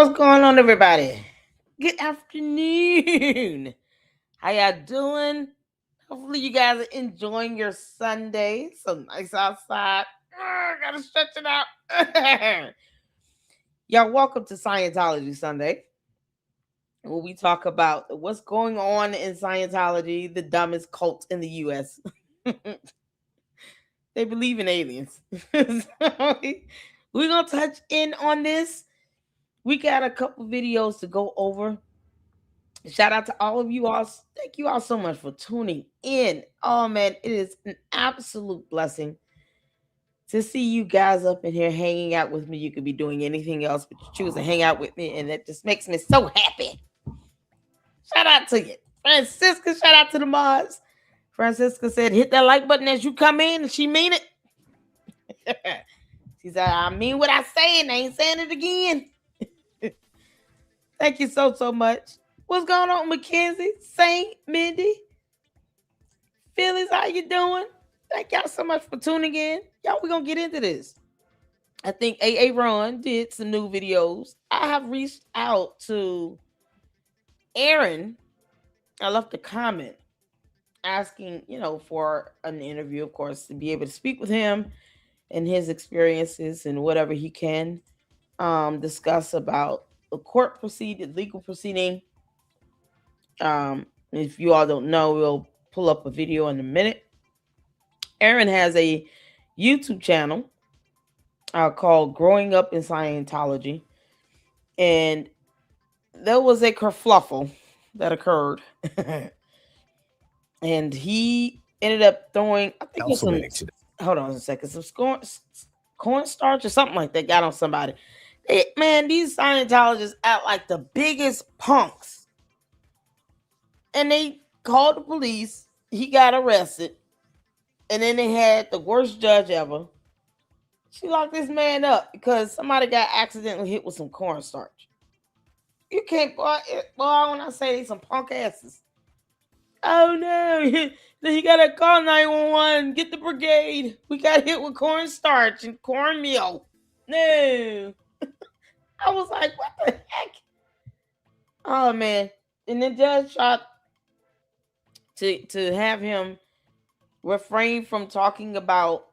What's going on, everybody? Good afternoon. How y'all doing? Hopefully, you guys are enjoying your Sunday. So nice outside. Gotta stretch it out. Y'all, welcome to Scientology Sunday, where we talk about what's going on in Scientology, the dumbest cult in the U.S. They believe in aliens. So, we're gonna touch in on this. We got a couple videos to go over. Shout out to all of you all. Thank you all so much for tuning in. Oh man, it is an absolute blessing to see you guys up in here hanging out with me. You could be doing anything else, but you choose to hang out with me, and that just makes me so happy. Shout out to you. Francisca, shout out to the mods. Francisca said, hit that like button as you come in, and she mean it. She said, I mean what I say, and I ain't saying it again. Thank you so much. What's going on, Mackenzie, Saint, Mindy, Phyllis? How you doing? Thank y'all so much for tuning in. Y'all, we're going to get into this. I think AA Ron did some new videos. I have reached out to Aaron. I left a comment asking, for an interview, of course, to be able to speak with him and his experiences and whatever he can discuss about the court proceeding, legal proceeding. If you all don't know, we'll pull up a video in a minute. Aaron has a YouTube channel called Growing Up in Scientology. And there was a kerfluffle that occurred. And he ended up throwing, I think it's some, hold on a second, some cornstarch or something like that got on somebody. Man, these Scientologists act like the biggest punks. And they called the police. He got arrested. And then they had the worst judge ever. She locked this man up because somebody got accidentally hit with some cornstarch. You can't, boy, when I say they some punk asses. Oh no. Then you gotta call 911, get the brigade. We got hit with cornstarch and cornmeal. No. I was like, what the heck? Oh man. And the judge tried to have him refrain from talking about,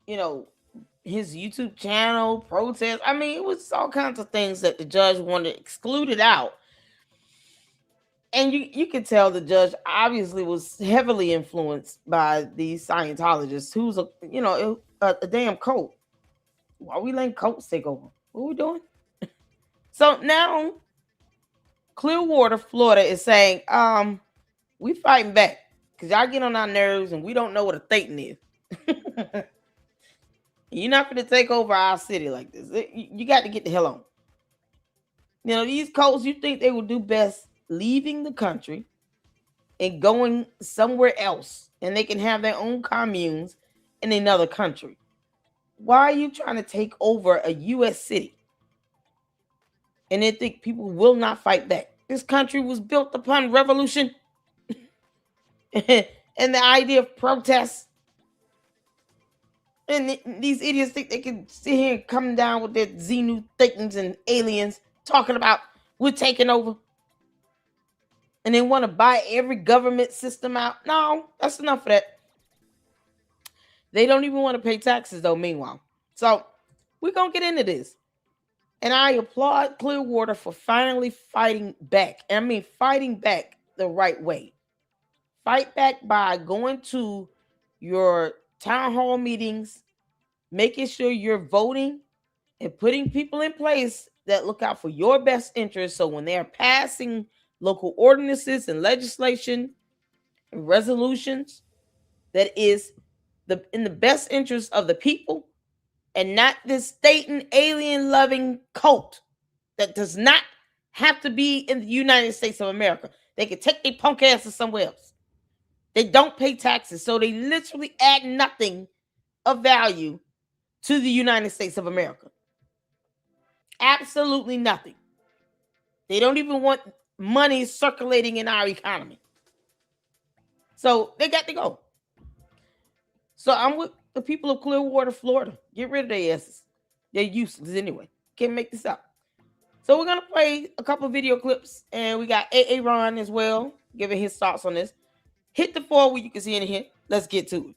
his YouTube channel, protest. I mean, it was all kinds of things that the judge wanted excluded out. And you could tell the judge obviously was heavily influenced by these Scientologists, who's a damn cult. Why are we letting cults take over? What are we doing? So now Clearwater, Florida is saying, we fighting back because y'all get on our nerves and we don't know what a Thetan is. You're not going to take over our city like this. You got to get the hell on. These cults, you think they will do best leaving the country and going somewhere else, and they can have their own communes in another country. Why are you trying to take over a U.S. city? And they think people will not fight back. This country was built upon revolution and the idea of protest. And these idiots think they can sit here and come down with their Xenu Thetans and aliens talking about we're taking over. And they want to buy every government system out. No, that's enough of that. They don't even want to pay taxes, though, meanwhile. So we're going to get into this. And I applaud Clearwater for finally fighting back. And I mean, fighting back the right way. Fight back by going to your town hall meetings, making sure you're voting and putting people in place that look out for your best interests. So when they're passing local ordinances and legislation and resolutions, that is in the best interest of the people and not this state and alien loving cult that does not have to be in the United States of America. They can take their punk asses somewhere else. They don't pay taxes, so they literally add nothing of value to the United States of America. Absolutely nothing. They don't even want money circulating in our economy. So they got to go. So I'm with the people of Clearwater, Florida. Get rid of their asses. They're useless anyway. Can't make this up. So we're gonna play a couple video clips, and we got Ron as well giving his thoughts on this. Hit the 4 where you can see in here. Let's get to it.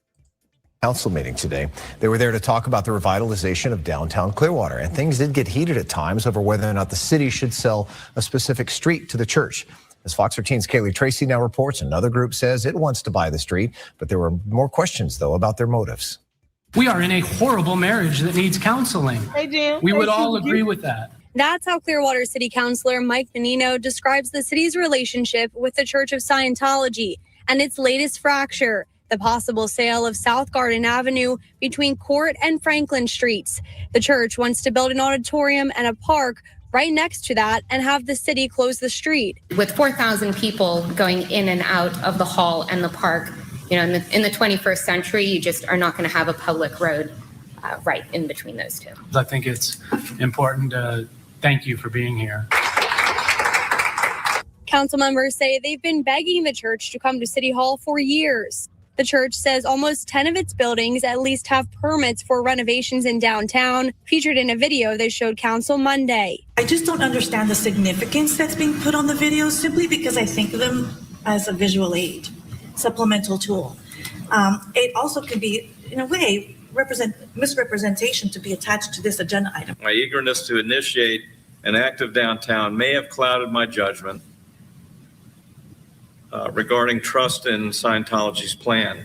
Council meeting today. They were there to talk about the revitalization of downtown Clearwater, and things did get heated at times over whether or not the city should sell a specific street to the church. As Fox 13's Kaylee Tracy now reports, another group says it wants to buy the street, but there were more questions, though, about their motives. We are in a horrible marriage that needs counseling. Hey, Jim. We would all agree with that. That's how Clearwater City Councilor Mike Menino describes the city's relationship with the Church of Scientology and its latest fracture, the possible sale of South Garden Avenue between Court and Franklin Streets. The church wants to build an auditorium and a park right next to that and have the city close the street. With 4,000 people going in and out of the hall and the park, you know, in the 21st century, you just are not going to have a public road right in between those two. I think it's important to thank you for being here. Council members say they've been begging the church to come to City Hall for years. The church says almost 10 of its buildings at least have permits for renovations in downtown, featured in a video they showed council Monday. I just don't understand the significance that's being put on the videos simply because I think of them as a visual aid, supplemental tool. It also could be, in a way, misrepresentation to be attached to this agenda item. My eagerness to initiate an active downtown may have clouded my judgment regarding trust in Scientology's plan.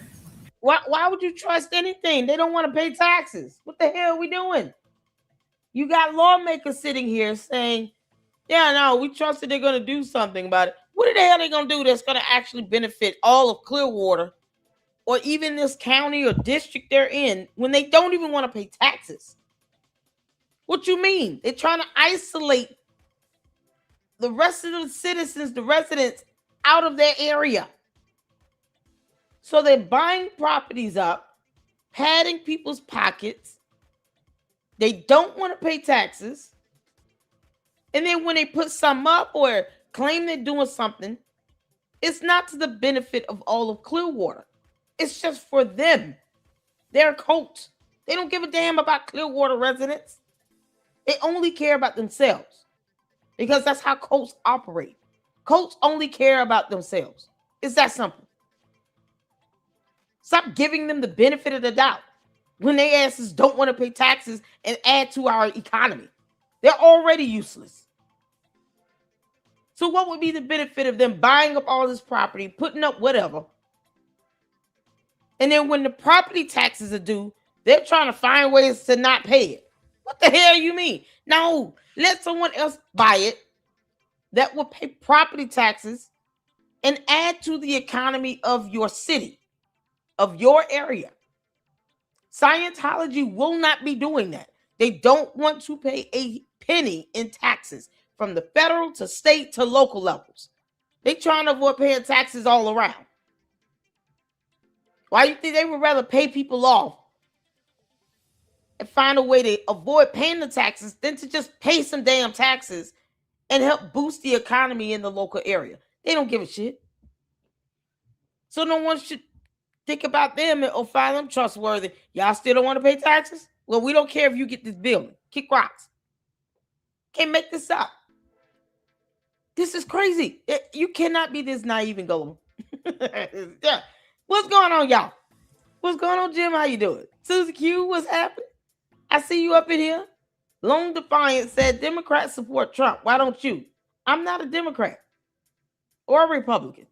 Why would you trust anything? They don't want to pay taxes. What the hell are we doing? You got lawmakers sitting here saying, yeah, no, we trust that they're going to do something about it. What the hell are they going to do that's going to actually benefit all of Clearwater or even this county or district they're in when they don't even want to pay taxes? What you mean? They're trying to isolate the rest of the citizens, the residents, out of their area. So they're buying properties up, padding people's pockets. They don't want to pay taxes. And then when they put some up or claim they're doing something, it's not to the benefit of all of Clearwater. It's just for them. They're a cult. They don't give a damn about Clearwater residents. They only care about themselves because that's how cults operate. Cults only care about themselves. It's that simple. Stop giving them the benefit of the doubt when they asses don't want to pay taxes and add to our economy. They're already useless. So what would be the benefit of them buying up all this property, putting up whatever, and then when the property taxes are due, they're trying to find ways to not pay it? What the hell you mean? No, let someone else buy it that will pay property taxes and add to the economy of your city, of your area. Scientology will not be doing that. They don't want to pay a penny in taxes from the federal to state to local levels. They're trying to avoid paying taxes all around. Why do you think they would rather pay people off and find a way to avoid paying the taxes than to just pay some damn taxes and help boost the economy in the local area? They don't give a shit. So no one should think about them or find them trustworthy. Y'all still don't want to pay taxes? Well, we don't care if you get this building. Kick rocks. Can't make this up. This is crazy. You cannot be this naive and gullible. Yeah. What's going on, y'all? What's going on, Jim? How you doing? Susie Q, what's happening? I see you up in here. Lone Defiant said, Democrats support Trump. Why don't you? I'm not a Democrat or a Republican.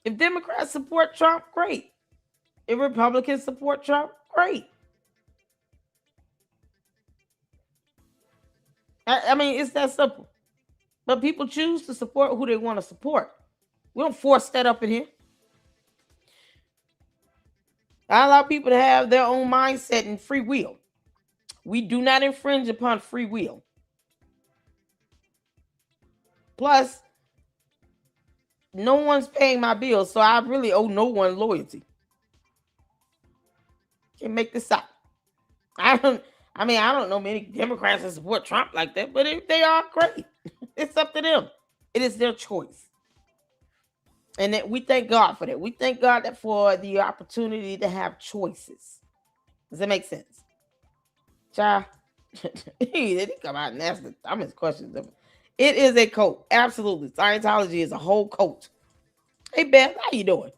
If Democrats support Trump, great. If Republicans support Trump, great. I mean, it's that simple. But people choose to support who they want to support. We don't force that up in here. I allow people to have their own mindset and free will. We do not infringe upon free will. Plus, no one's paying my bills, so I really owe no one loyalty. Can't make this up. I don't know many Democrats that support Trump like that, but if they are, great. It's up to them. It is their choice. And that we thank God for that. We thank God that for the opportunity to have choices. Does that make sense? Child, He come out and ask the dumbest questions. It is a cult. Absolutely. Scientology is a whole cult. Hey, Beth, how you doing?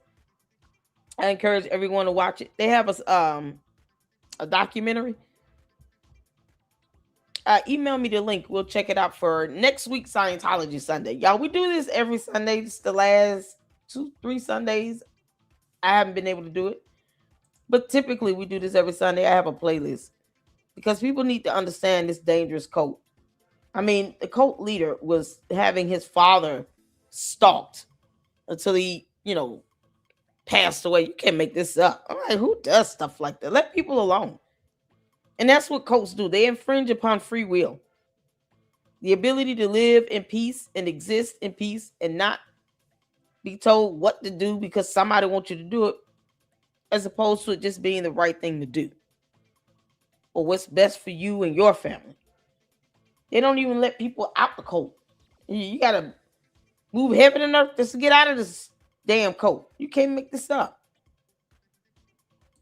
I encourage everyone to watch it. They have a documentary. Email me the link. We'll check it out for next week, Scientology Sunday. Y'all, we do this every Sunday. It's the last 2-3 Sundays. I haven't been able to do it. But typically, we do this every Sunday. I have a playlist because people need to understand this dangerous cult. I mean, the cult leader was having his father stalked until he, passed away. You can't make this up. I'm like, who does stuff like that? Let people alone. And that's what cults do. They infringe upon free will. The ability to live in peace and exist in peace and not be told what to do because somebody wants you to do it, as opposed to it just being the right thing to do or what's best for you and your family. They don't even let people out the cult. You got to move heaven and earth just to get out of this damn cult. You can't make this up.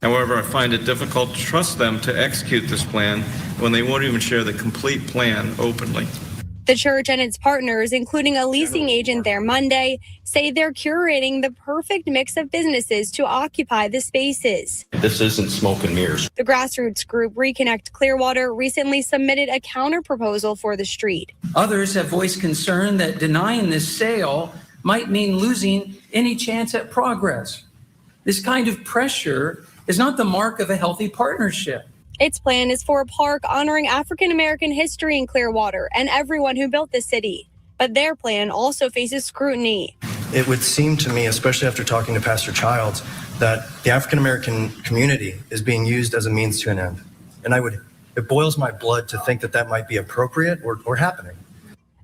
However, I find it difficult to trust them to execute this plan when they won't even share the complete plan openly. The church and its partners, including a leasing agent there Monday, say they're curating the perfect mix of businesses to occupy the spaces. This isn't smoke and mirrors. The grassroots group Reconnect Clearwater recently submitted a counter-proposal for the street. Others have voiced concern that denying this sale might mean losing any chance at progress. This kind of pressure is not the mark of a healthy partnership. Its plan is for a park honoring African American history in Clearwater and everyone who built the city. But their plan also faces scrutiny. It would seem to me, especially after talking to Pastor Childs, that the African American community is being used as a means to an end. And it boils my blood to think that that might be appropriate or happening.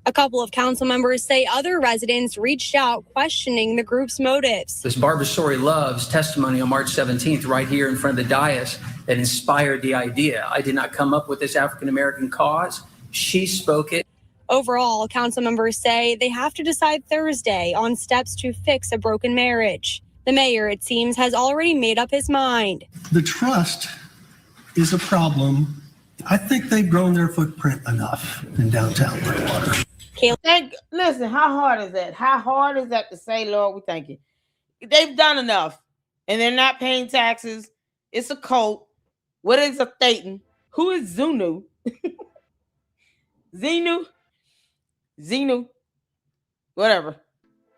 A couple of council members say other residents reached out questioning the group's motives. This Barbara Story Love's testimony on March 17th, right here in front of the dais, that inspired the idea. I did not come up with this African American cause. She spoke it. Overall, council members say they have to decide Thursday on steps to fix a broken marriage. The mayor, it seems, has already made up his mind. The trust is a problem. I think they've grown their footprint enough in downtown Clearwater. Listen, how hard is that? How hard is that to say, Lord, we thank you? They've done enough, and they're not paying taxes. It's a cult. What is a Thetan? Who is Zunu? Xenu? Whatever.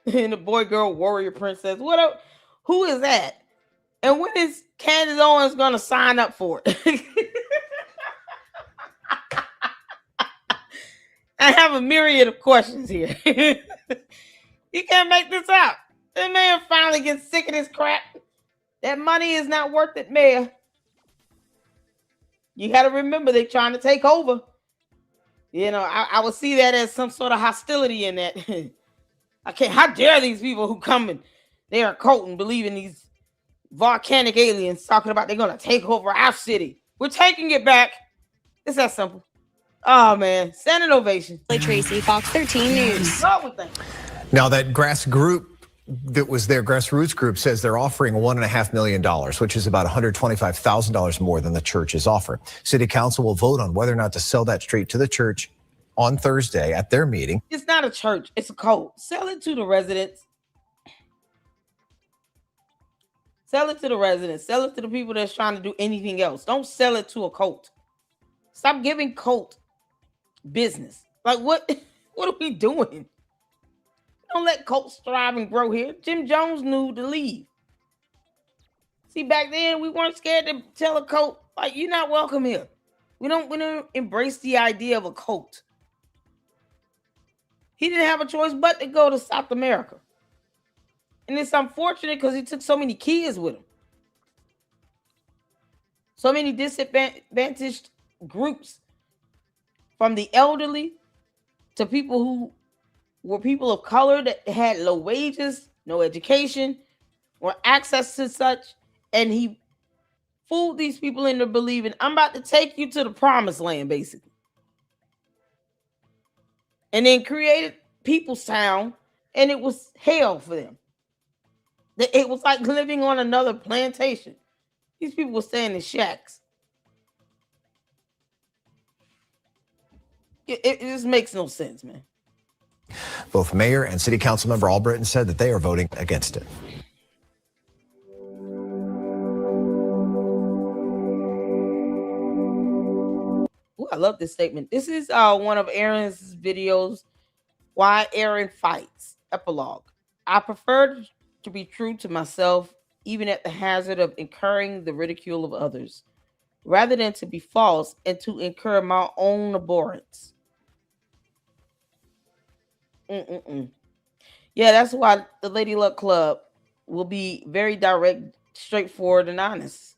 And the boy, girl, warrior, princess. Whatever. Who is that? And when is Candace Owens going to sign up for it? I have a myriad of questions here. You can't make this up. The mayor finally gets sick of this crap. That money is not worth it, mayor. You got to remember they're trying to take over. I would see that as some sort of hostility in that. How dare these people who come and they are cult and believe in these volcanic aliens talking about they're going to take over our city. We're taking it back. It's that simple. Oh, man. Standing ovation. Tracy, Fox 13 News. Now, that grassroots group says they're offering $1.5 million, which is about $125,000 more than the church is offering. City Council will vote on whether or not to sell that street to the church on Thursday at their meeting. It's not a church. It's a cult. Sell it to the residents. Sell it to the residents. Sell it to the people that's trying to do anything else. Don't sell it to a cult. Stop giving cult business. Like, what are we doing? Don't let cults thrive and grow here. Jim Jones knew to leave. See, back then we weren't scared to tell a cult, like, you're not welcome here. We don't embrace the idea of a cult. He didn't have a choice but to go to South America. And it's unfortunate because he took so many kids with him. So many disadvantaged groups, from the elderly to people who were people of color that had low wages, no education, or access to such. And he fooled these people into believing, I'm about to take you to the promised land, basically. And then created People's Town, and it was hell for them. It was like living on another plantation. These people were staying in shacks. It just makes no sense, man. Both Mayor and City Council member Albritton said that they are voting against it. Ooh, I love this statement. This is one of Aaron's videos, Why Aaron Fights, epilogue. I prefer to be true to myself, even at the hazard of incurring the ridicule of others, rather than to be false and to incur my own abhorrence. Yeah, that's why the Lady Luck Club will be very direct, straightforward, and honest.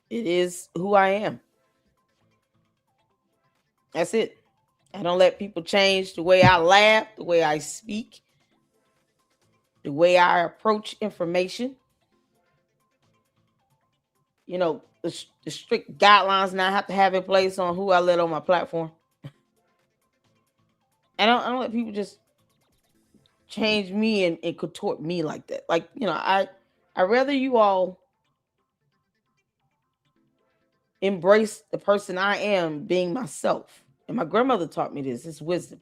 It is who I am. That's it. I don't let people change the way I laugh, the way I speak, the way I approach information. You know, the strict guidelines that I have to have in place on who I let on my platform. I don't let people just change me and contort me like that. Like, you know, I rather you all embrace the person I am, being myself. And my grandmother taught me this. It's wisdom.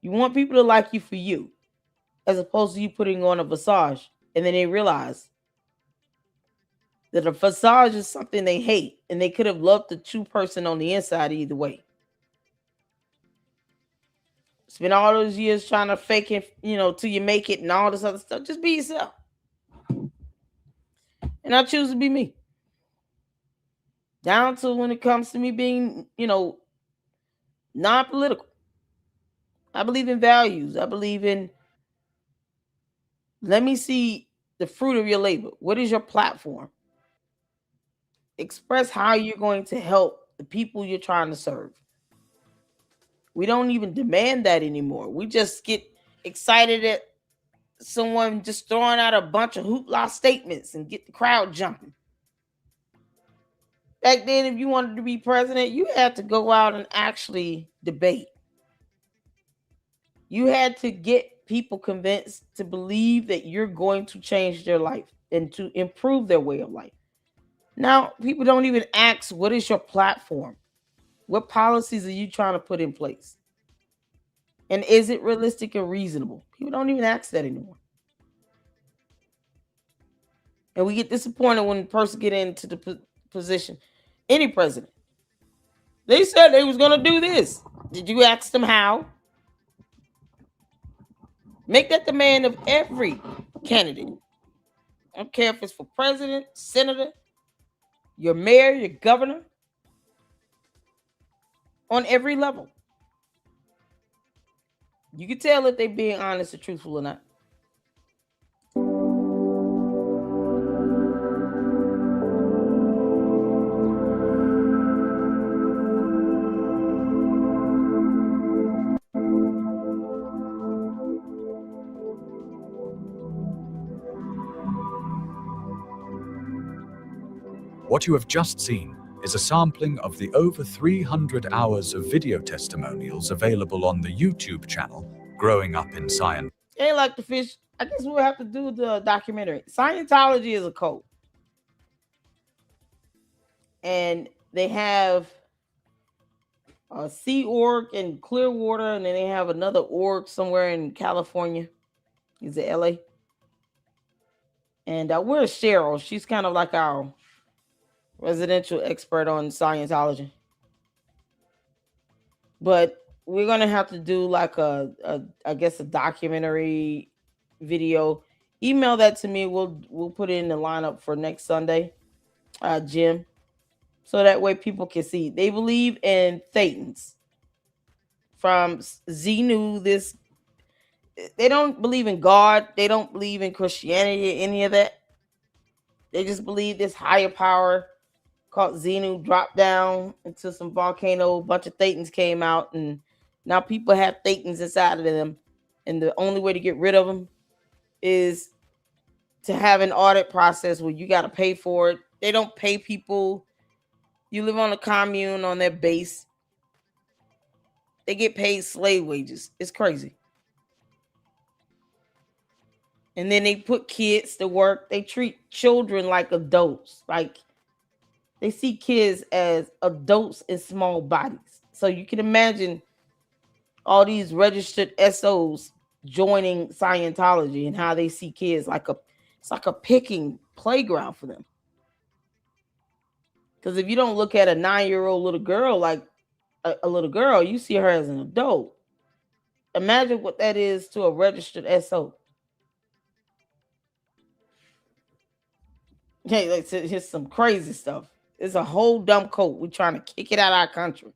You want people to like you for you, as opposed to you putting on a visage, and then they realize that a visage is something they hate, and they could have loved the true person on the inside either way. Spend all those years trying to fake it, you know, till you make it and all this other stuff. Just be yourself. And I choose to be me. Down to when it comes to me being, you know, non-political. I believe in values. I believe in, let me see the fruit of your labor. What is your platform? Express how you're going to help the people you're trying to serve. We don't even demand that anymore. We just get excited at someone just throwing out a bunch of hoopla statements and get the crowd jumping. Back then, if you wanted to be president, you had to go out and actually debate. You had to get people convinced to believe that you're going to change their life and to improve their way of life. Now, people don't even ask, what is your platform? What policies are you trying to put in place? And is it realistic and reasonable? People don't even ask that anymore. And we get disappointed when the person get into the position. Any president. They said they was going to do this. Did you ask them how? Make that demand of every candidate. I don't care if it's for president, senator, your mayor, your governor, on every level. You can tell if they're being honest or truthful or not. What you have just seen is a sampling of the over 300 hours of video testimonials available on the YouTube channel Growing Up in Science. They like the fish. I guess we'll have to do the documentary. Scientology is a cult. And they have a Sea Org in Clearwater, and then they have another org somewhere in California. Is it LA? And where's Cheryl? She's kind of like our residential expert on Scientology. But we're gonna have to do like a documentary video. Email that to me. We'll put it in the lineup for next Sunday, Jim, so that way people can see. They believe in Thetans. From Xenu, this they don't believe in God. They don't believe in Christianity or any of that. They just believe this higher power called Xenu dropped down into some volcano. A bunch of Thetans came out, and now people have Thetans inside of them. And the only way to get rid of them is to have an audit process where you got to pay for it. They don't pay people. You live on a commune on their base. They get paid slave wages. It's crazy. And then they put kids to work. They treat children like adults. Like, they see kids as adults in small bodies. So you can imagine all these registered SOs joining Scientology and how they see kids it's like a picking playground for them. Because if you don't look at a 9-year-old little girl like a little girl, you see her as an adult. Imagine what that is to a registered SO. Okay, here's some crazy stuff. It's a whole dumb cult. We're trying to kick it out of our country.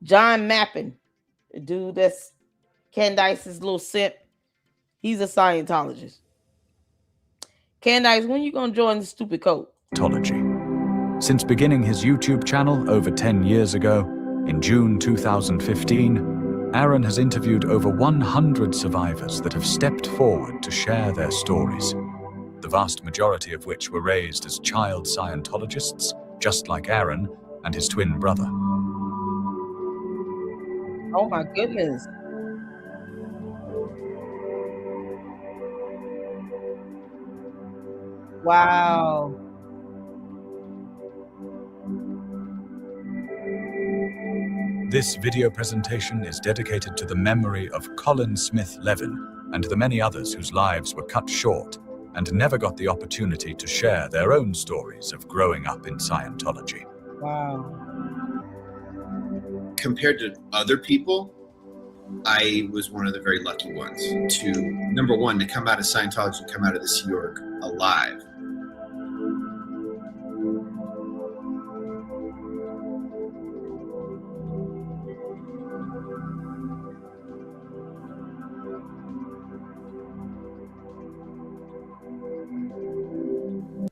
John Mappin, the dude that's Candice's little simp, he's a Scientologist. Candice, when you gonna join the stupid cult? Scientology. Since beginning his YouTube channel over 10 years ago, in June 2015, Aaron has interviewed over 100 survivors that have stepped forward to share their stories, the vast majority of which were raised as child Scientologists, just like Aaron and his twin brother. Oh my goodness. Wow. This video presentation is dedicated to the memory of Colin Smith Levin and the many others whose lives were cut short and never got the opportunity to share their own stories of growing up in Scientology. Wow. Compared to other people, I was one of the very lucky ones to, number one, to come out of Scientology and come out of the Sea Org alive.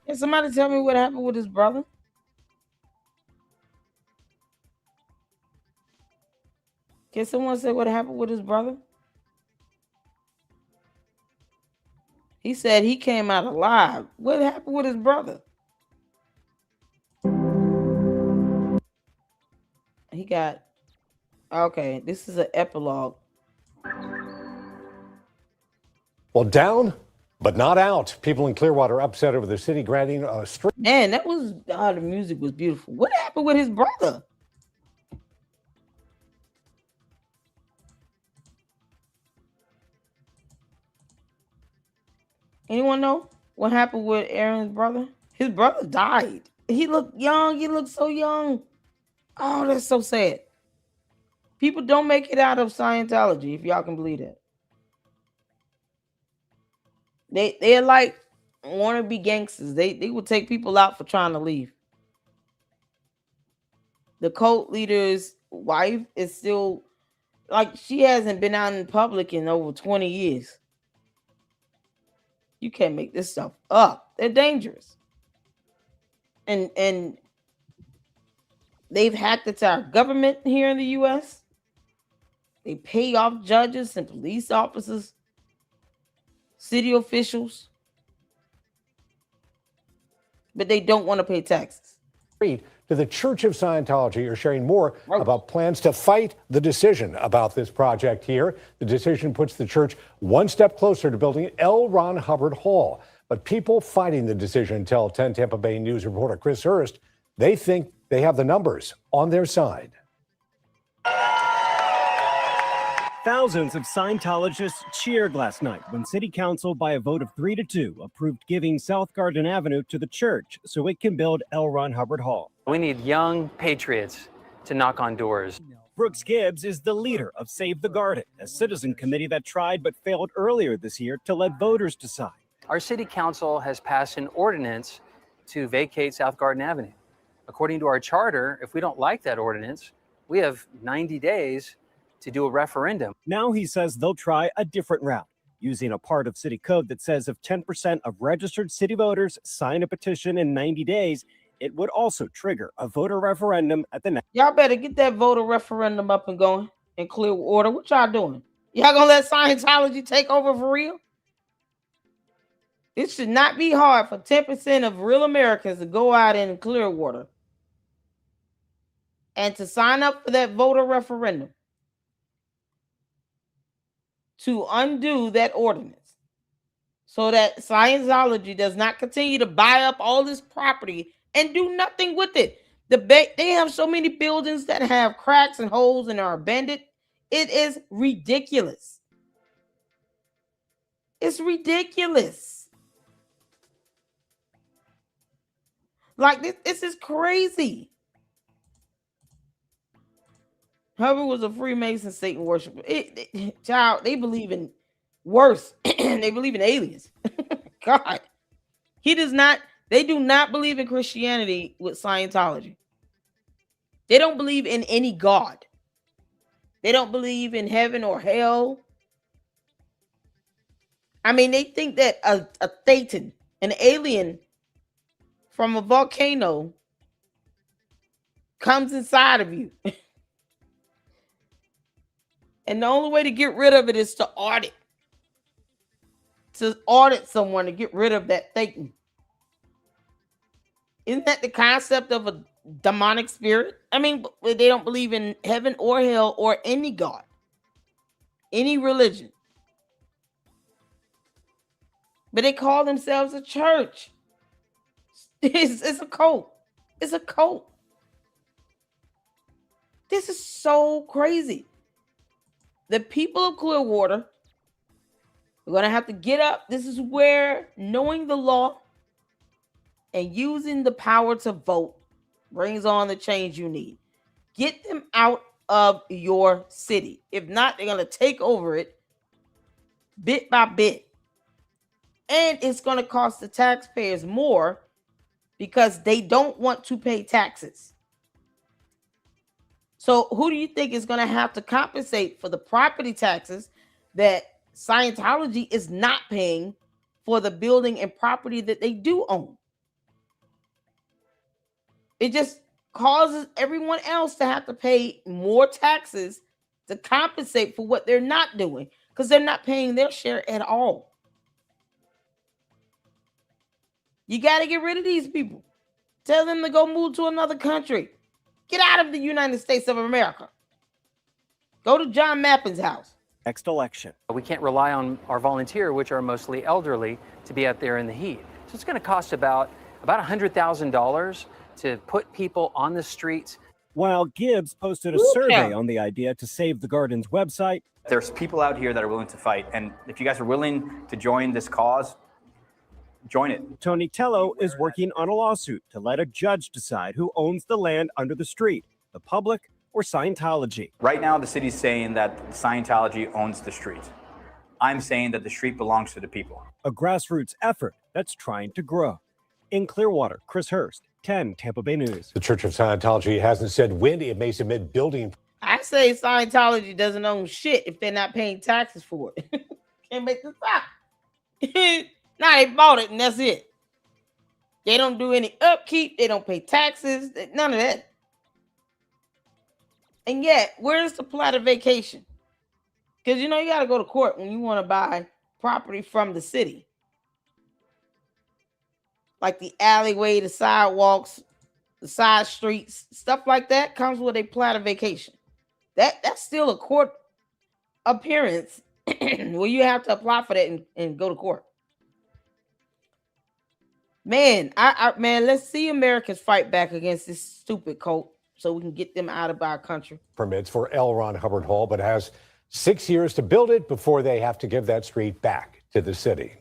Can somebody tell me what happened with his brother? Can someone say what happened with his brother? He said he came out alive. What happened with his brother? He got... Okay, this is an epilogue. Well, down, but not out. People in Clearwater upset over the city granting a street. Man, that was... Oh, the music was beautiful. What happened with his brother? Anyone know what happened with Aaron's brother? His brother died. He looked young. He looked so young. Oh, that's so sad. People don't make it out of Scientology, if y'all can believe that. They're like wannabe gangsters. They will take people out for trying to leave. The cult leader's wife is still, like, she hasn't been out in public in over 20 years. You can't make this stuff up. They're dangerous. And they've hacked into our government here in the U.S. They pay off judges and police officers, city officials, but they don't want to pay taxes. To the Church of Scientology are sharing more about plans to fight the decision about this project here. The decision puts the church one step closer to building L. Ron Hubbard Hall. But people fighting the decision tell 10 Tampa Bay News reporter Chris Hurst they think they have the numbers on their side. Thousands of Scientologists cheered last night when City Council, by a vote of 3-2, approved giving South Garden Avenue to the church so it can build L. Ron Hubbard Hall. We need young patriots to knock on doors. Brooks Gibbs is the leader of Save the Garden, a citizen committee that tried but failed earlier this year to let voters decide. Our City Council has passed an ordinance to vacate South Garden Avenue. According to our charter, if we don't like that ordinance, we have 90 days to do a referendum. Now he says they'll try a different route, using a part of city code that says if 10% of registered city voters sign a petition in 90 days, it would also trigger a voter referendum at the next. Y'all better get that voter referendum up and going in Clearwater. What y'all doing? Y'all gonna let Scientology take over for real? It should not be hard for 10% of real Americans to go out in Clearwater and to sign up for that voter referendum to undo that ordinance so that Scientology does not continue to buy up all this property and do nothing with it. They have so many buildings that have cracks and holes and are abandoned. It is ridiculous. It's ridiculous. Like this is crazy. Hubbard was a Freemason Satan worshiper. Child, they believe in worse. They believe in aliens. God. They do not believe in Christianity with Scientology. They don't believe in any God. They don't believe in heaven or hell. I mean, they think that a Thetan, an alien from a volcano, comes inside of you. And the only way to get rid of it is to audit. To audit someone to get rid of that Thetan. Isn't that the concept of a demonic spirit? I mean, they don't believe in heaven or hell or any God, any religion. But they call themselves a church. It's a cult. It's a cult. This is so crazy. The people of Clearwater are going to have to get up. This is where knowing the law and using the power to vote brings on the change you need. Get them out of your city. If not, they're going to take over it bit by bit. And it's going to cost the taxpayers more because they don't want to pay taxes. So who do you think is going to have to compensate for the property taxes that Scientology is not paying for the building and property that they do own? It just causes everyone else to have to pay more taxes to compensate for what they're not doing because they're not paying their share at all. You got to get rid of these people. Tell them to go move to another country. Get out of the United States of America. Go to John Mappin's house. Next election. We can't rely on our volunteer, which are mostly elderly, to be out there in the heat. So it's going to cost about $100,000 to put people on the streets. While Gibbs posted a survey on the idea to save the Garden's website. There's people out here that are willing to fight. And if you guys are willing to join this cause, join it. Tony Tello is working on a lawsuit to let a judge decide who owns the land under the street, the public or Scientology. Right now, the city's saying that Scientology owns the street. I'm saying that the street belongs to the people. A grassroots effort that's trying to grow. In Clearwater, Chris Hurst, 10 Tampa Bay News. The Church of Scientology hasn't said when it may submit building. I say Scientology doesn't own shit if they're not paying taxes for it. Can't make this up. Now they bought it and that's it. They don't do any upkeep. They don't pay taxes. None of that. And yet, where's the plot of vacation? Because, you got to go to court when you want to buy property from the city. Like the alleyway, the sidewalks, the side streets, stuff like that comes with a plot of vacation. That's still a court appearance where you have to apply for that and go to court. Man, man, let's see Americans fight back against this stupid cult so we can get them out of our country. Permits for L. Ron Hubbard Hall, but has 6 years to build it before they have to give that street back to the city.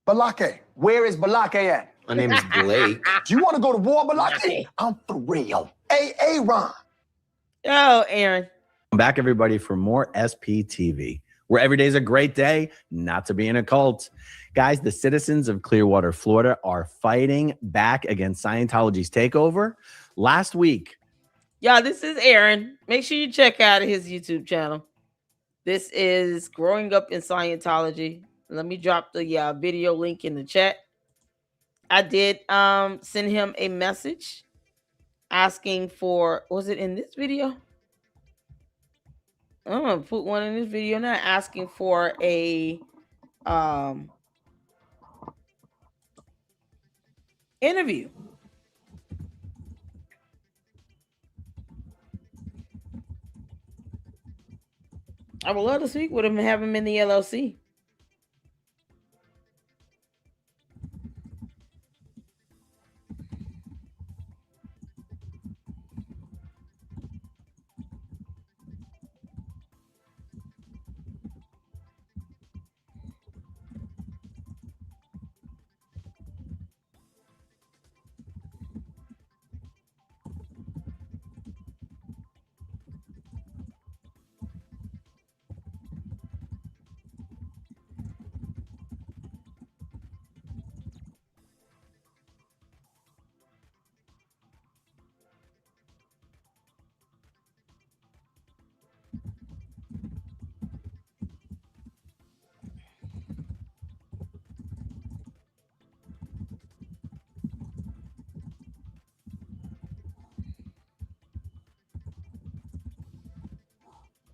Balake, where is Balake at? My name is Blake. Do you want to go to war, Balake? I'm for real. Hey, Ron. Oh, Aaron. Welcome back, everybody, for more SPTV, where every day is a great day not to be in a cult. Guys, the citizens of Clearwater, Florida are fighting back against Scientology's takeover. Last week. Y'all, this is Aaron. Make sure you check out his YouTube channel. This is Growing Up in Scientology. Let me drop the video link in the chat. I did send him a message asking for, was it in this video? I'm going to put one in this video now, asking for a interview. I would love to speak with him and have him in the LLC.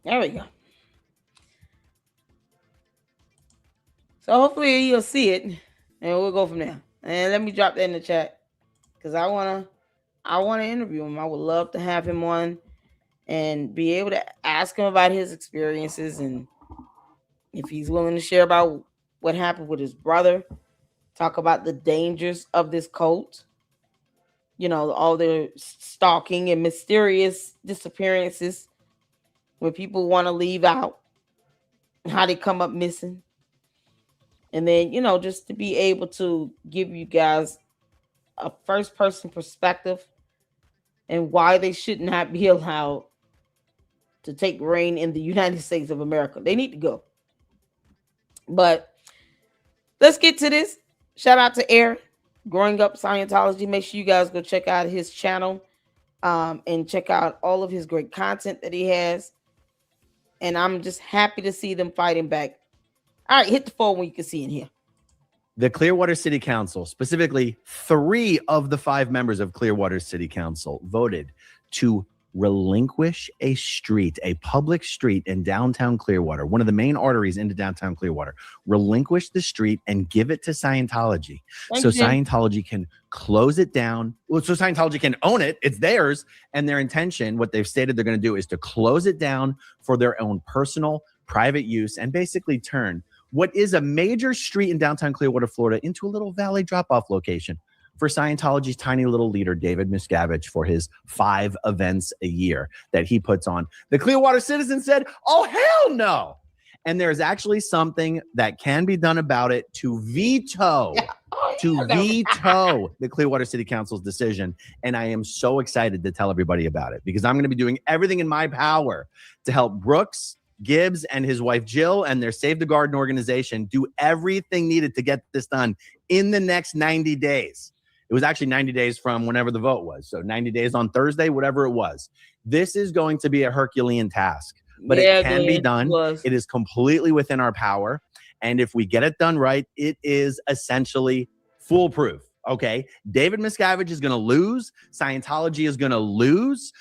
There we go. So hopefully you'll see it, and we'll go from there. And let me drop that in the chat because I wanna interview him. I would love to have him on and be able to ask him about his experiences and if he's willing to share about what happened with his brother. Talk about the dangers of this cult. You know, all the stalking and mysterious disappearances when people want to leave out, how they come up missing. And then, you know, just to be able to give you guys a first person perspective and why they should not be allowed to take reign in the United States of America. They need to go. But let's get to this. Shout out to Aaron, Growing Up Scientology. Make sure you guys go check out his channel and check out all of his great content that he has. And I'm just happy to see them fighting back. All right, hit the phone when you can see in here. The Clearwater City Council, specifically 3 of the 5 members of Clearwater City Council, voted to relinquish a street, a public street in downtown Clearwater, one of the main arteries into downtown Clearwater, relinquish the street and give it to Scientology. So Scientology can close it down. Well, so Scientology can own it. It's theirs. And their intention, what they've stated they're going to do is to close it down for their own personal, private use and basically turn what is a major street in downtown Clearwater, Florida, into a little valley drop-off location for Scientology's tiny little leader, David Miscavige, for his 5 events a year that he puts on. The Clearwater citizens said, oh, hell no. And there's actually something that can be done about it to veto, the Clearwater City Council's decision. And I am so excited to tell everybody about it because I'm going to be doing everything in my power to help Brooks Gibbs and his wife Jill and their Save the Garden organization do everything needed to get this done in the next 90 days. It was actually 90 days from whenever the vote was. So 90 days on Thursday, whatever it was. This is going to be a Herculean task, but it can be done. It is completely within our power. And if we get it done right, it is essentially foolproof. Okay. David Miscavige is going to lose. Scientology is going to lose.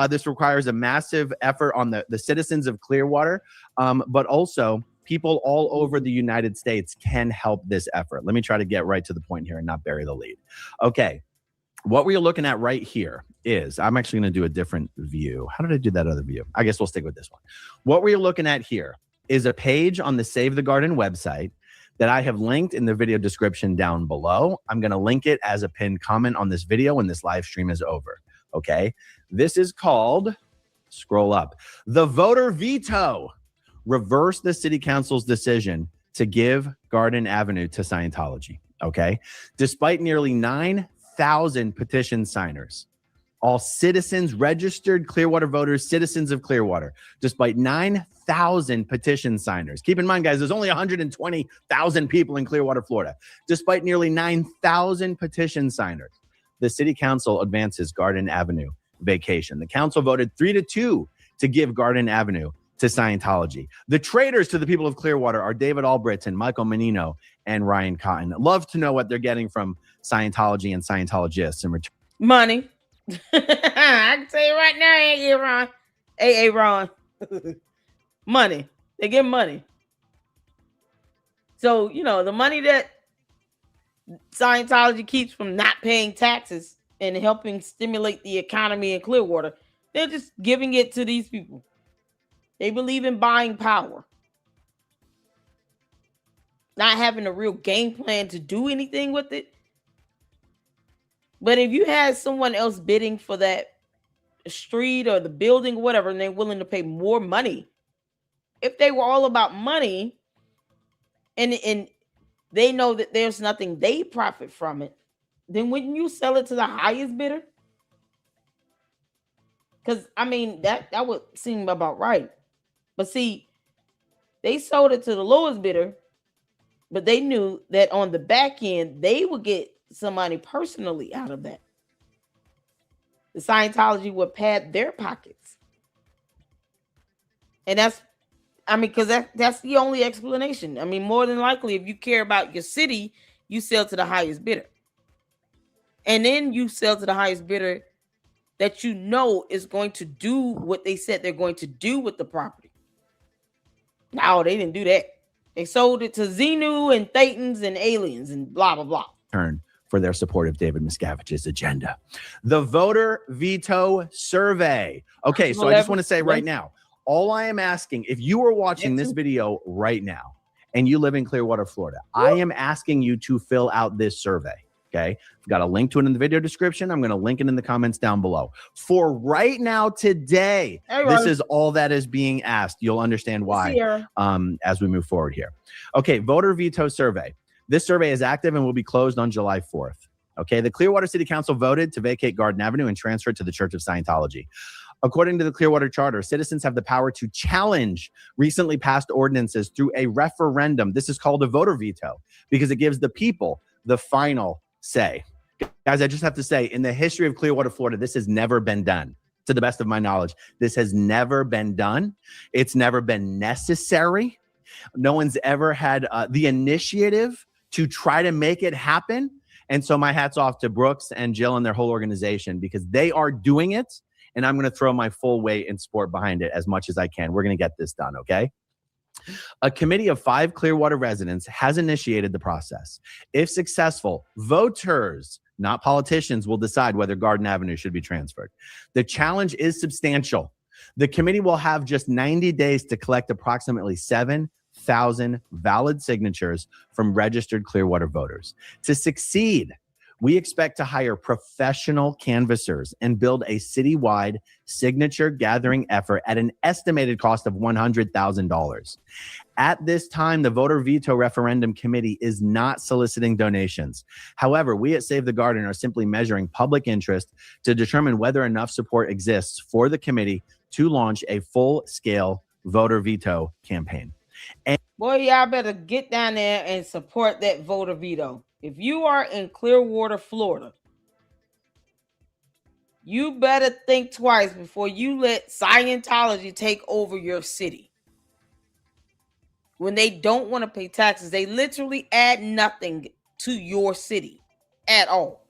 This requires a massive effort on the citizens of Clearwater, but also people all over the United States can help this effort. Let me try to get right to the point here and not bury the lead. Okay, what we're looking at right here is, I'm actually going to do a different view. How did I do that other view? I guess we'll stick with this one. What we're looking at here is a page on the Save the Garden website that I have linked in the video description down below. I'm going to link it as a pinned comment on this video when this live stream is over. Okay, this is called, scroll up, the voter veto. Reverse the city council's decision to give Garden Avenue to Scientology. Okay, despite nearly 9,000 petition signers, all citizens, registered Clearwater voters, citizens of Clearwater, despite 9,000 petition signers. Keep in mind, guys, there's only 120,000 people in Clearwater, Florida. Despite nearly 9,000 petition signers, the city council advances Garden Avenue vacation. The council voted 3-2 to give Garden Avenue to Scientology. The traitors to the people of Clearwater are David Albritton, Michael Menino, and Ryan Cotton. Love to know what they're getting from Scientology and Scientologists in return. Money. I can tell you right now, AA Ron. Money. They get money. So, you know, the money that Scientology keeps from not paying taxes and helping stimulate the economy in Clearwater, they're just giving it to these people. They believe in buying power, not having a real game plan to do anything with it. But if you had someone else bidding for that street or the building or whatever, and they're willing to pay more money, if they were all about money and they know that there's nothing they profit from it, then wouldn't you sell it to the highest bidder? Because, I mean, that would seem about right. But see, they sold it to the lowest bidder, but they knew that on the back end, they would get some money personally out of that. The Scientology would pad their pockets. And that's, I mean, because that's the only explanation. I mean, more than likely, if you care about your city, you sell to the highest bidder. And then you sell to the highest bidder that you know is going to do what they said they're going to do with the property. No, they didn't do that. They sold it to Xenu and Thetans and aliens and blah, blah, blah. Turn for their support of David Miscavige's agenda. The voter veto survey. Okay, so I just want to say right now, all I am asking, if you are watching this video right now and you live in Clearwater, Florida, I am asking you to fill out this survey. Okay, I've got a link to it in the video description. I'm going to link it in the comments down below. For right now, today, this is all that is being asked. You'll understand why as we move forward here. Okay, voter veto survey. This survey is active and will be closed on July 4th. Okay, the Clearwater City Council voted to vacate Garden Avenue and transfer it to the Church of Scientology. According to the Clearwater Charter, citizens have the power to challenge recently passed ordinances through a referendum. This is called a voter veto because it gives the people the final say. Guys, I just have to say, in the history of Clearwater, Florida, this has never been done. To the best of my knowledge, this has never been done. It's never been necessary. No one's ever had the initiative to try to make it happen. And so my hat's off to Brooks and Jill and their whole organization because they are doing it. And I'm going to throw my full weight and support behind it as much as I can. We're going to get this done, okay? A committee of 5 Clearwater residents has initiated the process. If successful, voters, not politicians, will decide whether Garden Avenue should be transferred. The challenge is substantial. The committee will have just 90 days to collect approximately 7,000 valid signatures from registered Clearwater voters. To succeed, we expect to hire professional canvassers and build a citywide signature gathering effort at an estimated cost of $100,000. At this time, the voter veto referendum committee is not soliciting donations. However, we at Save the Garden are simply measuring public interest to determine whether enough support exists for the committee to launch a full-scale voter veto campaign. Boy, y'all better get down there and support that voter veto. If you are in Clearwater, Florida, you better think twice before you let Scientology take over your city. When they don't want to pay taxes, they literally add nothing to your city at all.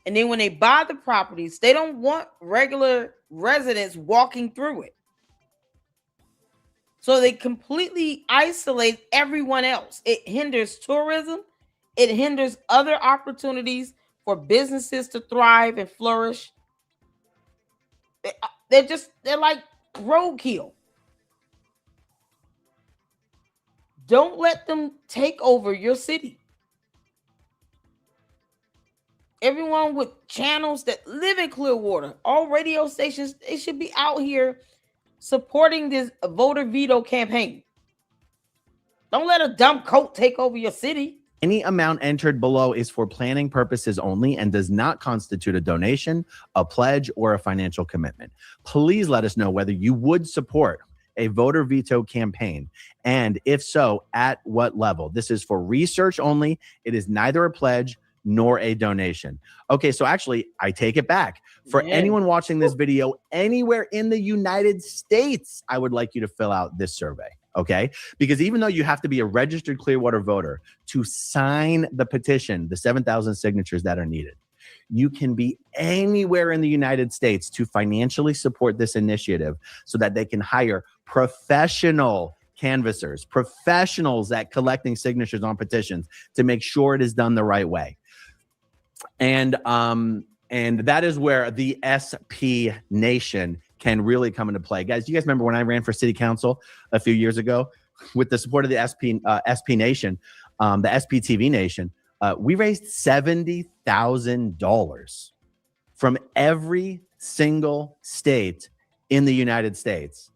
And then when they buy the properties, they don't want regular residents walking through it. So they completely isolate everyone else. It hinders tourism. It hinders other opportunities for businesses to thrive and flourish. They're like roadkill. Don't let them take over your city. Everyone with channels that live in Clearwater, all radio stations, they should be out here supporting this voter veto campaign. Don't let a dumb coat take over your city. Any amount entered below is for planning purposes only and does not constitute a donation, a pledge, or a financial commitment. Please let us know whether you would support a voter veto campaign, and if so, at what level. This is for research only. It is neither a pledge nor a donation. Okay, so actually, I take it back. For anyone watching this video anywhere in the United States, I would like you to fill out this survey. Okay, because even though you have to be a registered Clearwater voter to sign the petition, the 7,000 signatures that are needed, you can be anywhere in the United States to financially support this initiative so that they can hire professional canvassers, professionals at collecting signatures on petitions to make sure it is done the right way. And that is where the SP Nation can really come into play. Guys, you guys remember when I ran for city council a few years ago with the support of the SP Nation, the SPTV Nation, we raised $70,000 from every single state in the United States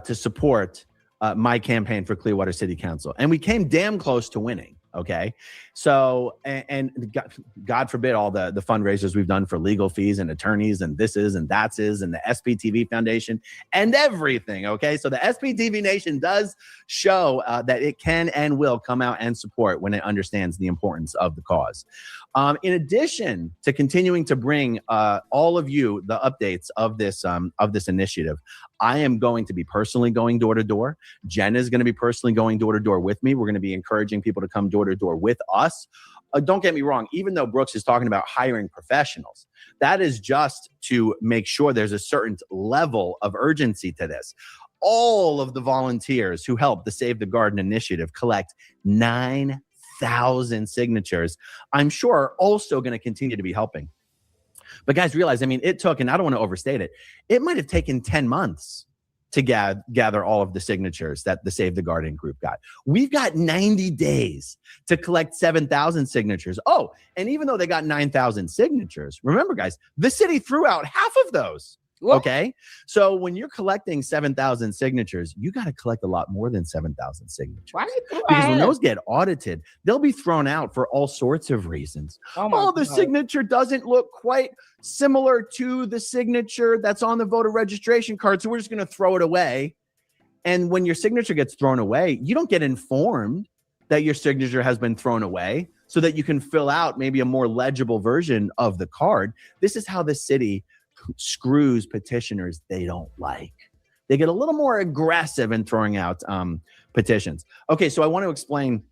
to support my campaign for Clearwater City Council. And we came damn close to winning. Okay. So, and God forbid all the fundraisers we've done for legal fees and attorneys and this is and that's is and the SPTV Foundation and everything. Okay. So the SPTV Nation does show that it can and will come out and support when it understands the importance of the cause. In addition to continuing to bring all of you the updates of this initiative, I am going to be personally going door to door. Jen is going to be personally going door to door with me. We're going to be encouraging people to come door to door with us. Don't get me wrong. Even though Brooks is talking about hiring professionals, that is just to make sure there's a certain level of urgency to this. all of the volunteers who helped the Save the Garden initiative collect 9,000 signatures, I'm sure are also going to continue to be helping. But guys, realize, I mean, it took, and I don't want to overstate it, it might have taken 10 months to gather all of the signatures that the Save the Garden group got. We've got 90 days to collect 7,000 signatures. Oh, and even though they got 9,000 signatures, remember, guys, the city threw out half of those. What? Okay. So when you're collecting 7,000 signatures, you got to collect a lot more than 7,000 signatures. Why Because when those get audited, they'll be thrown out for all sorts of reasons. Oh, the signature doesn't look quite similar to the signature that's on the voter registration card, so we're just going to throw it away. And when your signature gets thrown away, you don't get informed that your signature has been thrown away so that you can fill out maybe a more legible version of the card. This is how the city screws petitioners they don't like. They get a little more aggressive in throwing out petitions. Okay, so I want to explain.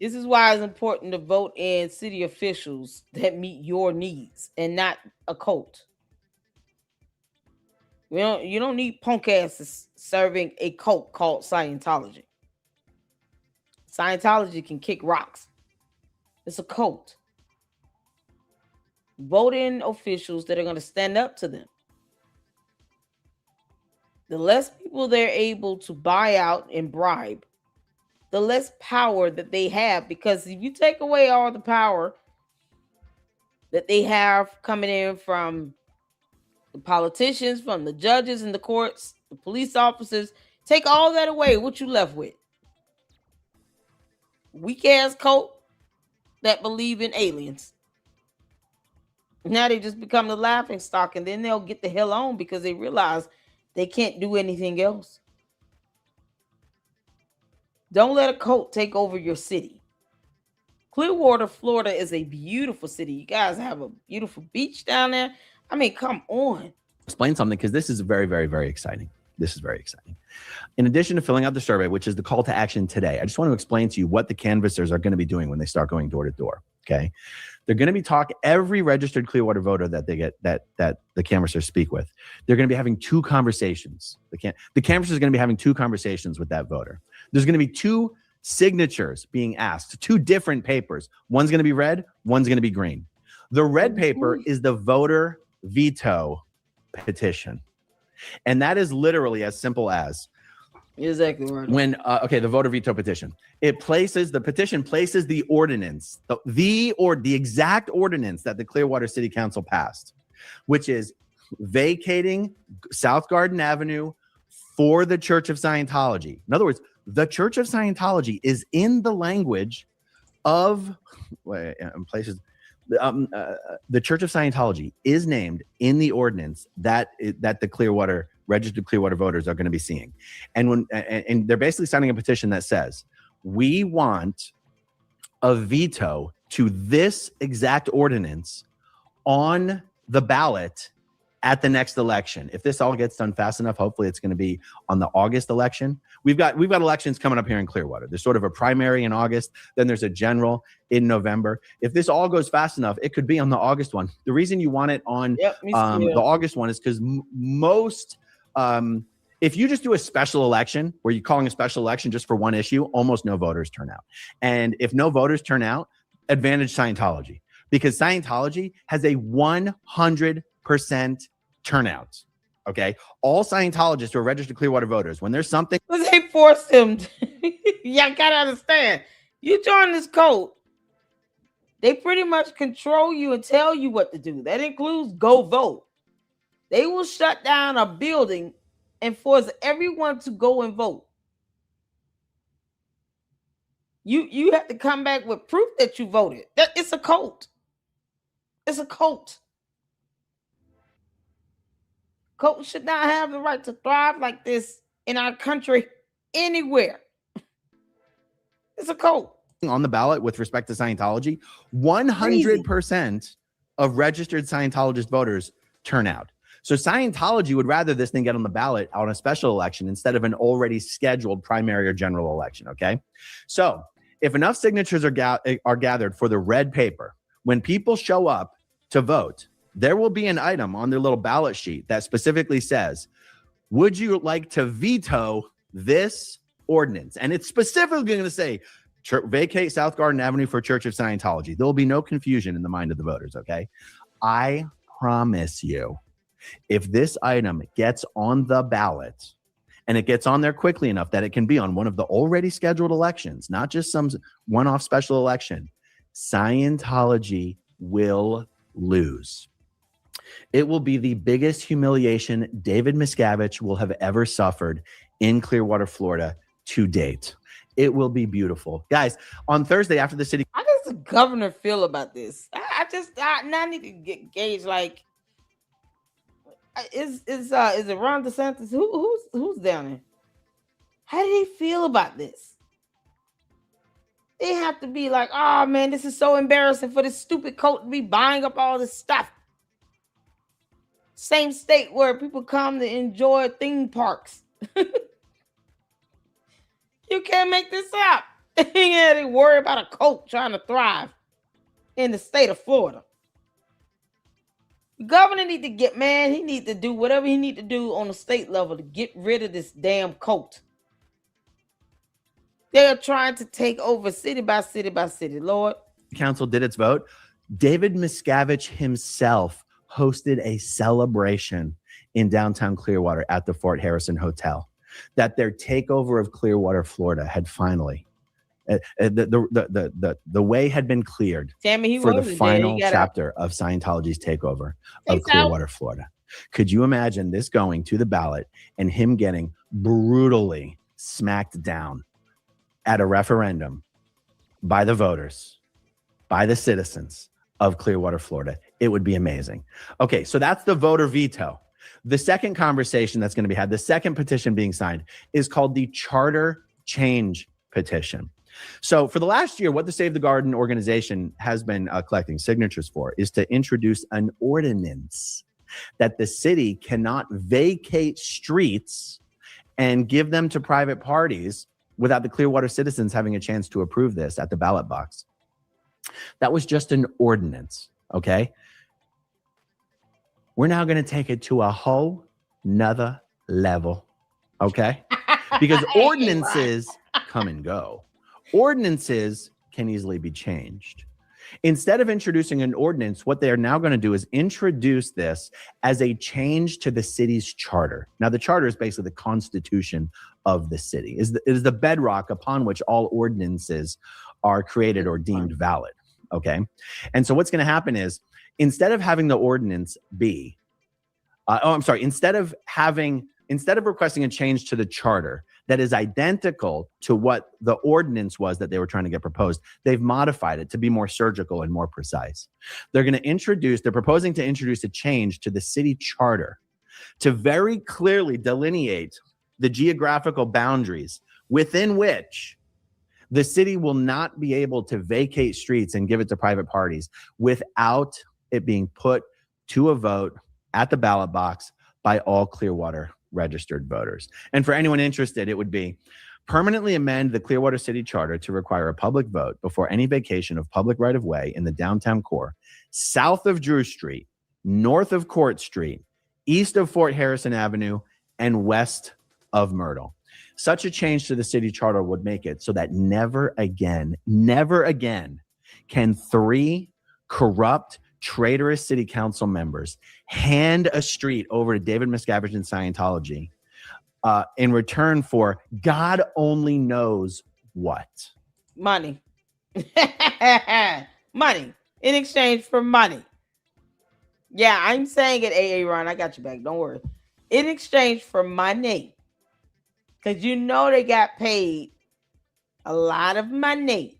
This is why it's important to vote in city officials that meet your needs and not a cult. You don't need punk asses serving a cult called Scientology. Scientology can kick rocks. It's a cult. Vote in officials that are going to stand up to them. The less people they're able to buy out and bribe, the less power that they have. Because if you take away all the power that they have coming in from the politicians, from the judges in the courts, the police officers, take all that away, what you left with? Weak ass cult that believe in aliens. Now they just become the laughing stock, and then they'll get the hell on because they realize they can't do anything else. Don't let a cult take over your city. Clearwater, Florida is a beautiful city. You guys have a beautiful beach down there. I mean, come on. Explain something, because this is very, very, very exciting. This is very exciting. In addition to filling out the survey, which is the call to action today, I just want to explain to you what the canvassers are going to be doing when they start going door to door. Okay. They're going to be every registered Clearwater voter that they get, that the canvassers speak with, they're going to be having two conversations. The canvassers are going to be having two conversations with that voter. There's going to be two signatures being asked, two different papers. One's going to be red, one's going to be green. The red paper is the voter veto petition. And that is literally as simple as exactly right. When the voter veto petition, the petition places the ordinance, the exact ordinance that the Clearwater City Council passed, which is vacating South Garden Avenue for the Church of Scientology. In other words, the Church of Scientology is in the language of the Church of Scientology is named in the ordinance that the registered Clearwater voters are going to be seeing. And they're basically signing a petition that says, we want a veto to this exact ordinance on the ballot at the next election. If this all gets done fast enough, hopefully it's going to be on the August election. We've got elections coming up here in Clearwater. There's sort of a primary in August, then there's a general in November. If this all goes fast enough, it could be on the August one. The reason you want it on the August one is because most, if you just do a special election where you're calling a special election just for one issue, almost no voters turn out. And if no voters turn out, advantage Scientology, because Scientology has a 100% turnout. Okay, all Scientologists who are registered Clearwater voters, when there's something, they force them. Y'all gotta understand. You join this cult, they pretty much control you and tell you what to do. That includes go vote. They will shut down a building and force everyone to go and vote. You have to come back with proof that you voted. It's a cult. It's a cult. Cults should not have the right to thrive like this in our country anywhere. It's a cult. On the ballot with respect to Scientology, 100% of registered Scientologist voters turn out. So Scientology would rather this thing get on the ballot on a special election instead of an already scheduled primary or general election, okay? So if enough signatures are gathered for the red paper, when people show up to vote, there will be an item on their little ballot sheet that specifically says, Would you like to veto this ordinance? And it's specifically going to say vacate South Garden Avenue for Church of Scientology. There will be no confusion in the mind of the voters, okay? I promise you, if this item gets on the ballot and it gets on there quickly enough that it can be on one of the already scheduled elections, not just some one-off special election, Scientology will lose. It will be the biggest humiliation David Miscavige will have ever suffered in Clearwater, Florida to date. It will be beautiful. Guys, on Thursday after the city... How does the governor feel about this? I now need to gauge, like, is it Ron DeSantis? Who's down there? How do they feel about this? They have to be like, oh man, this is so embarrassing for this stupid cult to be buying up all this stuff. Same state where people come to enjoy theme parks. You can't make this up. They worry about a cult trying to thrive in the state of Florida. The governor need to he need to do whatever he need to do on the state level to get rid of this damn cult. They're trying to take over city by city by city, Lord. Council did its vote. David Miscavige himself hosted a celebration in downtown Clearwater at the Fort Harrison Hotel that their takeover of Clearwater, Florida had finally, the way had been cleared for the final chapter of Scientology's takeover of Clearwater, Florida. Could you imagine this going to the ballot and him getting brutally smacked down at a referendum by the voters, by the citizens of Clearwater, Florida? It would be amazing. Okay, so that's the voter veto. The second conversation that's going to be had, the second petition being signed, is called the Charter Change Petition. So for the last year, what the Save the Garden organization has been collecting signatures for is to introduce an ordinance that the city cannot vacate streets and give them to private parties without the Clearwater citizens having a chance to approve this at the ballot box. That was just an ordinance, okay? We're now going to take it to a whole nother level, okay? Because ordinances come and go. Ordinances can easily be changed. Instead of introducing an ordinance, what they are now going to do is introduce this as a change to the city's charter. Now, the charter is basically the constitution of the city. It is the bedrock upon which all ordinances are created or deemed valid, okay? And so what's going to happen is, instead of having the ordinance be, instead of requesting a change to the charter that is identical to what the ordinance was that they were trying to get proposed, they've modified it to be more surgical and more precise. They're proposing to introduce a change to the city charter to very clearly delineate the geographical boundaries within which the city will not be able to vacate streets and give it to private parties without it being put to a vote at the ballot box by all Clearwater registered voters. And for anyone interested, it would be permanently amend the Clearwater City Charter to require a public vote before any vacation of public right-of-way in the downtown core, south of Drew Street, north of Court Street, east of Fort Harrison Avenue, and west of Myrtle. Such a change to the city charter would make it so that never again can 3 corrupt, traitorous city council members hand a street over to David Miscavige and Scientology in return for God only knows what. Money. Money. In exchange for money. Yeah, I'm saying it, AA Ron. I got you back. Don't worry. In exchange for money. Because you know they got paid a lot of money.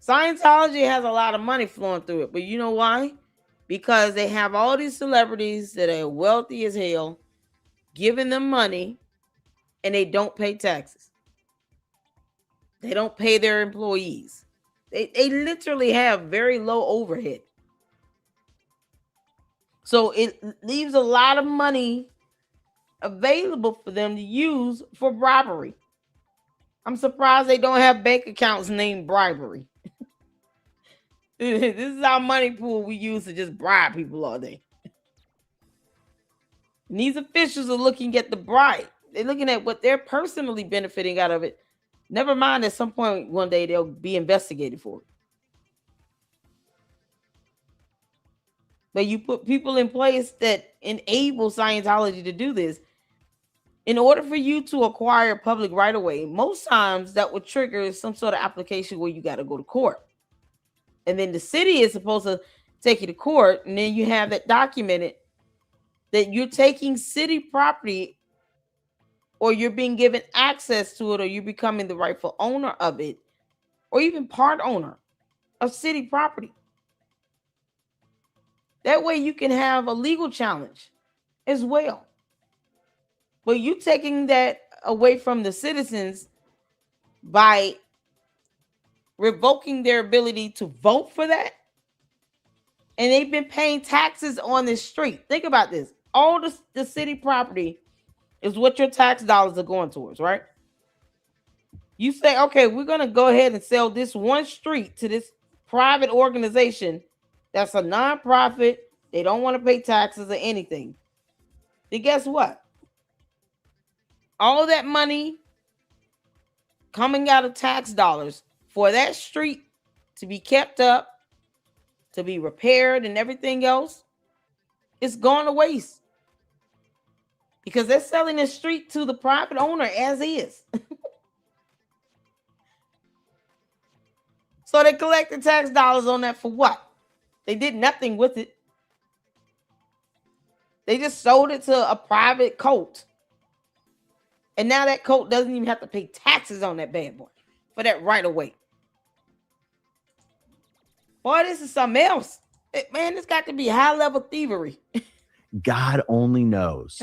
Scientology has a lot of money flowing through it. But you know why? Because they have all these celebrities that are wealthy as hell giving them money and they don't pay taxes. They don't pay their employees. They literally have very low overhead. So it leaves a lot of money available for them to use for bribery. I'm surprised they don't have bank accounts named bribery. This is our money pool we use to just bribe people all day. And these officials are looking at the bribe. They're looking at what they're personally benefiting out of it. Never mind, at some point one day they'll be investigated for it. But you put people in place that enable Scientology to do this. In order for you to acquire public right of way, most times that would trigger some sort of application where you got to go to court. And then the city is supposed to take you to court, and then you have that documented that you're taking city property, or you're being given access to it, or you're becoming the rightful owner of it, or even part owner of city property. That way you can have a legal challenge as well. But you taking that away from the citizens by revoking their ability to vote for that. And they've been paying taxes on this street. Think about this. All the city property is what your tax dollars are going towards, right? You say, okay, we're going to go ahead and sell this one street to this private organization that's a nonprofit. They don't want to pay taxes or anything. Then guess what? All that money coming out of tax dollars for that street to be kept up, to be repaired and everything else, it's gone to waste. Because they're selling the street to the private owner as is. So they collected tax dollars on that for what? They did nothing with it. They just sold it to a private cult. And now that cult doesn't even have to pay taxes on that bad boy for that right away. Boy, this is something else. Man, this got to be high-level thievery. God only knows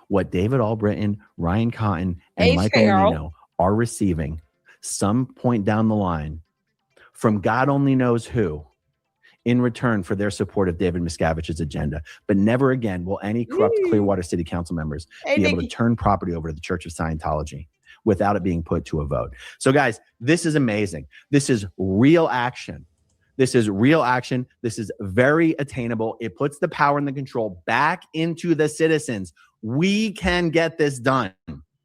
what David Albritton, Ryan Cotton, and Michael Nino are receiving some point down the line from God only knows who in return for their support of David Miscavige's agenda. But never again will any corrupt Clearwater City Council members be able to turn property over to the Church of Scientology without it being put to a vote. So guys, this is amazing. This is real action. This is real action. This is very attainable. It puts the power and the control back into the citizens. We can get this done,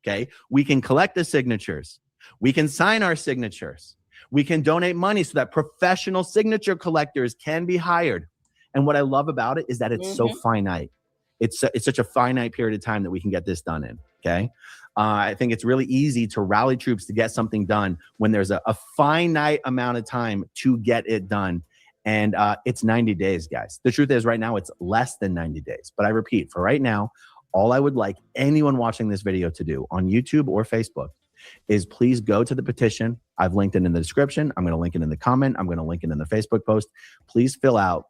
okay? We can collect the signatures. We can sign our signatures. We can donate money so that professional signature collectors can be hired. And what I love about it is that it's so finite. It's such a finite period of time that we can get this done in, okay? I think it's really easy to rally troops to get something done when there's a finite amount of time to get it done. And it's 90 days, guys. The truth is right now it's less than 90 days. But I repeat, for right now, all I would like anyone watching this video to do on YouTube or Facebook is please go to the petition. I've linked it in the description. I'm going to link it in the comment. I'm going to link it in the Facebook post. Please fill out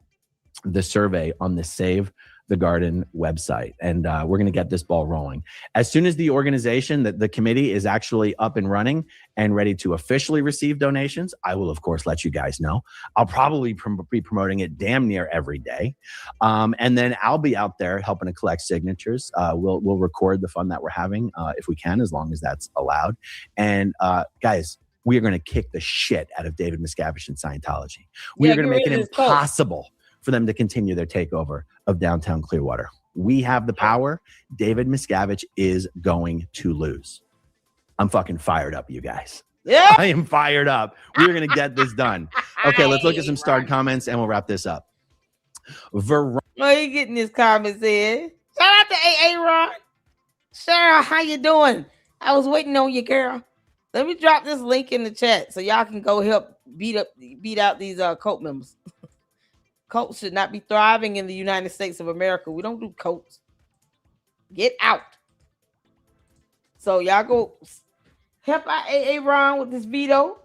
the survey on the Save the Garden website. And we're going to get this ball rolling. As soon as the organization, the committee is actually up and running and ready to officially receive donations, I will, of course, let you guys know. I'll probably be promoting it damn near every day. And then I'll be out there helping to collect signatures. We'll record the fun that we're having if we can, as long as that's allowed. And guys, we are going to kick the shit out of David Miscavige and Scientology. We are going to make it impossible for them to continue their takeover of downtown Clearwater. We have the power. David Miscavige is going to lose. I'm fucking fired up, you guys. Yeah. I am fired up. We're going to get this done. Okay, let's look at some starred comments and we'll wrap this up. Oh, you getting his comments in. Shout out to AA Ron. Cheryl, how you doing? I was waiting on you, girl. Let me drop this link in the chat so y'all can go help beat out these cult members. Cults should not be thriving in the United States of America. We don't do cults. Get out. So y'all go help out AA Ron with this veto.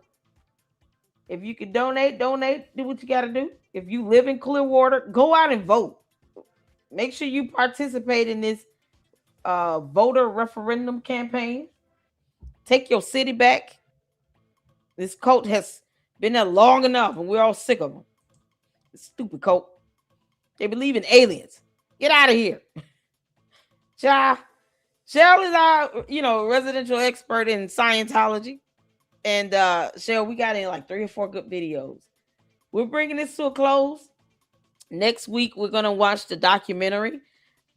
If you can donate, do what you got to do. If you live in Clearwater, go out and vote. Make sure you participate in this voter referendum campaign. Take your city back. This cult has been there long enough, and we're all sick of them. Stupid cult. They believe in aliens. Get out of here. Cheryl is our, residential expert in Scientology. And Cheryl, we got in like 3 or 4 good videos. We're bringing this to a close. Next week, we're going to watch the documentary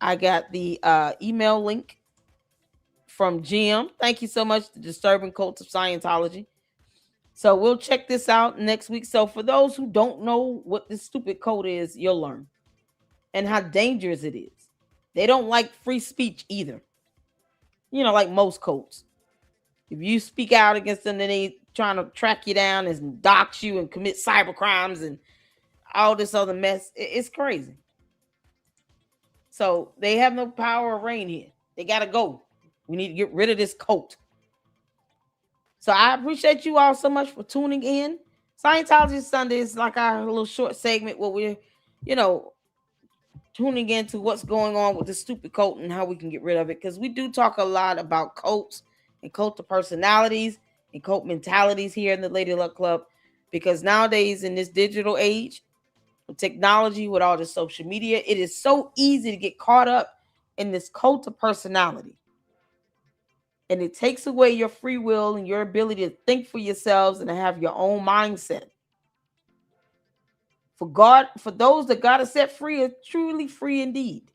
I got the email link from Jim. Thank you so much, The Disturbing Cults of Scientology. So we'll check this out next week. So for those who don't know what this stupid cult is, you'll learn. And how dangerous it is. They don't like free speech either. You know, like most cults. If you speak out against them, then they trying to track you down and dox you and commit cyber crimes and all this other mess. It's crazy. So they have no power or reign here. They got to go. We need to get rid of this cult. So I appreciate you all so much for tuning in. Scientology Sunday is like our little short segment where we're, you know, tuning into what's going on with the stupid cult and how we can get rid of it. Because we do talk a lot about cults and cult of personalities and cult mentalities here in the Lady Luck Club. Because nowadays in this digital age, with technology, with all the social media, it is so easy to get caught up in this cult of personality. And it takes away your free will and your ability to think for yourselves and to have your own mindset. For those that God has set free are truly free indeed.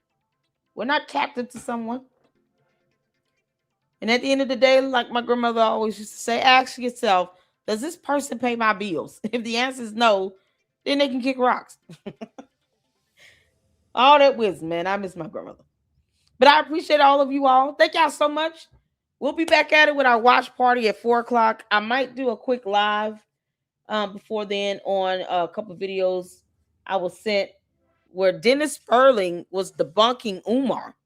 We're not captive to someone. And at the end of the day, like my grandmother always used to say, ask yourself, does this person pay my bills? If the answer is no, then they can kick rocks. All that wisdom, man. I miss my grandmother. But I appreciate all of you all. Thank y'all so much. We'll be back at it with our watch party at 4 o'clock. I might do a quick live before then on a couple of videos I was sent where Dennis Sperling was debunking Umar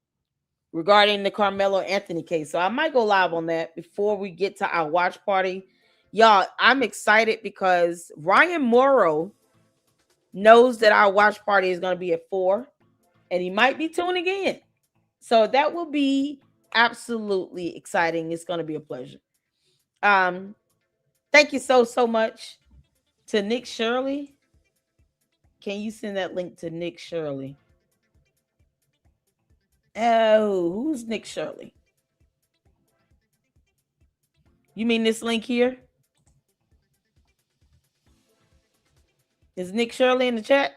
regarding the Carmelo Anthony case. So I might go live on that before we get to our watch party. Y'all, I'm excited because Ryan Morrow knows that our watch party is going to be at 4 and he might be tuning in. So that will be absolutely exciting. It's going to be a pleasure. Thank you so much to Nick Shirley. Can you send that link to Nick Shirley? Oh, who's Nick Shirley? You mean this link here? Is Nick Shirley in the chat?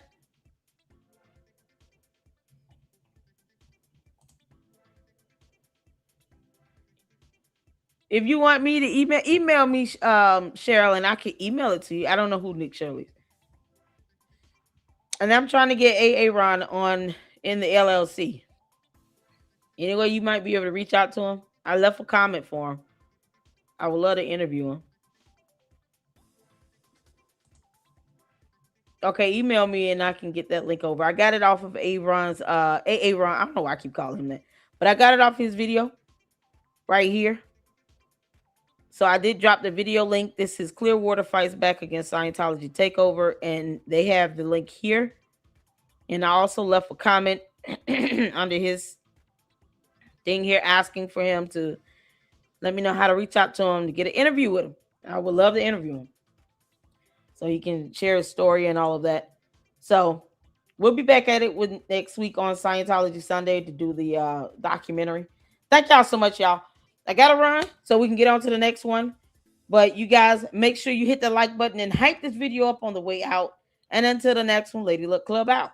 If you want me to email me, Cheryl, and I can email it to you. I don't know who Nick Shirley is. And I'm trying to get Aaron on in the LLC. Anyway, you might be able to reach out to him. I left a comment for him. I would love to interview him. Okay, email me and I can get that link over. I got it off of Aaron's Aaron. I don't know why I keep calling him that, but I got it off his video right here. So I did drop the video link. This is Clearwater Fights Back Against Scientology Takeover, and they have the link here. And I also left a comment under his thing here asking for him to let me know how to reach out to him to get an interview with him. I would love to interview him so he can share his story and all of that. So we'll be back at it with next week on Scientology Sunday to do the documentary. Thank y'all so much, y'all. I gotta run so we can get on to the next one. But you guys, make sure you hit the like button and hype this video up on the way out. And until the next one, Lady Luck Club out.